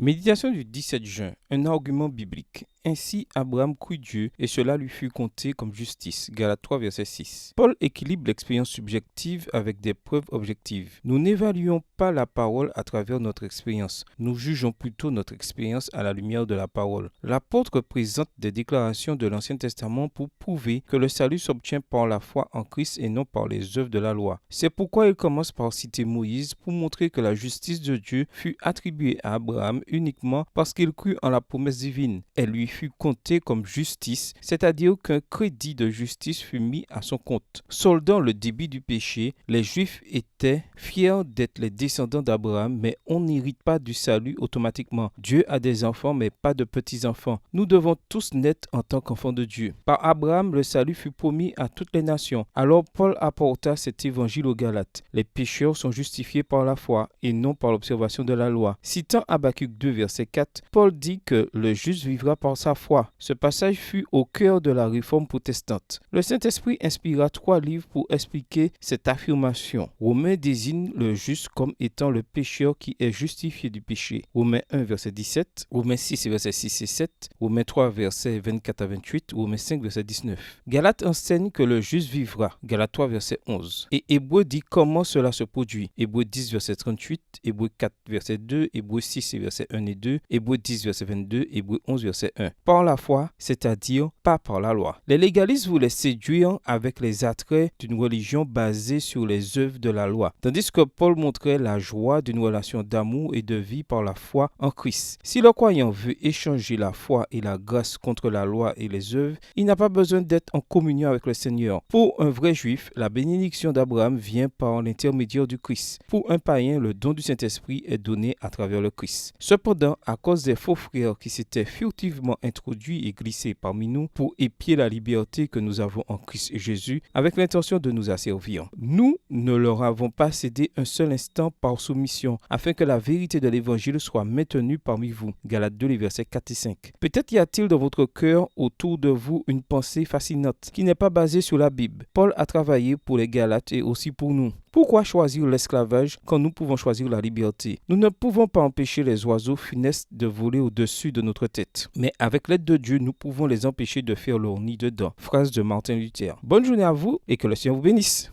Méditation du 17 juin, un argument biblique. Ainsi, Abraham crut Dieu et cela lui fut compté comme justice. Galates 3, verset 6. Paul équilibre l'expérience subjective avec des preuves objectives. Nous n'évaluons pas la parole à travers notre expérience. Nous jugeons plutôt notre expérience à la lumière de la parole. L'apôtre présente des déclarations de l'Ancien Testament pour prouver que le salut s'obtient par la foi en Christ et non par les œuvres de la loi. C'est pourquoi il commence par citer Moïse pour montrer que la justice de Dieu fut attribuée à Abraham uniquement parce qu'il crut en la promesse divine. Elle lui fut comptée comme justice, c'est-à-dire qu'un crédit de justice fut mis à son compte. Soldant le débit du péché, les Juifs étaient fiers d'être les descendants d'Abraham, mais on n'hérite pas du salut automatiquement. Dieu a des enfants, mais pas de petits-enfants. Nous devons tous naître en tant qu'enfants de Dieu. Par Abraham, le salut fut promis à toutes les nations. Alors Paul apporta cet évangile aux Galates. Les pécheurs sont justifiés par la foi et non par l'observation de la loi. Citant Habacuc 2, verset 4, Paul dit que le juste vivra par sa foi. Ce passage fut au cœur de la réforme protestante. Le Saint-Esprit inspira 3 livres pour expliquer cette affirmation. Romains désigne le juste comme étant le pécheur qui est justifié du péché. Romains 1, verset 17, Romains 6, verset 6 et 7, Romains 3, verset 24 à 28, Romains 5, verset 19. Galates enseigne que le juste vivra. Galates 3, verset 11. Et Hébreux dit comment cela se produit. Hébreux 10, verset 38, Hébreux 4, verset 2, Hébreux 6, verset 1 et 2, Hébreux 10, verset 22, Hébreux 11, verset 1. Par la foi, c'est-à-dire pas par la loi. Les légalistes voulaient séduire avec les attraits d'une religion basée sur les œuvres de la loi, tandis que Paul montrait la joie d'une relation d'amour et de vie par la foi en Christ. Si le croyant veut échanger la foi et la grâce contre la loi et les œuvres, il n'a pas besoin d'être en communion avec le Seigneur. Pour un vrai juif, la bénédiction d'Abraham vient par l'intermédiaire du Christ. Pour un païen, le don du Saint-Esprit est donné à travers le Christ. Cependant, à cause des faux frères qui s'étaient furtivement introduits et glissés parmi nous pour épier la liberté que nous avons en Christ Jésus avec l'intention de nous asservir, nous ne leur avons pas cédé un seul instant par soumission afin que la vérité de l'évangile soit maintenue parmi vous. Galates 2, les versets 4 et 5. Peut-être y a-t-il dans votre cœur autour de vous une pensée fascinante qui n'est pas basée sur la Bible. Paul a travaillé pour les Galates et aussi pour nous. Pourquoi choisir l'esclavage quand nous pouvons choisir la liberté? Nous ne pouvons pas empêcher les oiseaux funestes de voler au-dessus de notre tête. Mais avec l'aide de Dieu, nous pouvons les empêcher de faire leur nid dedans. Phrase de Martin Luther. Bonne journée à vous et que le Seigneur vous bénisse.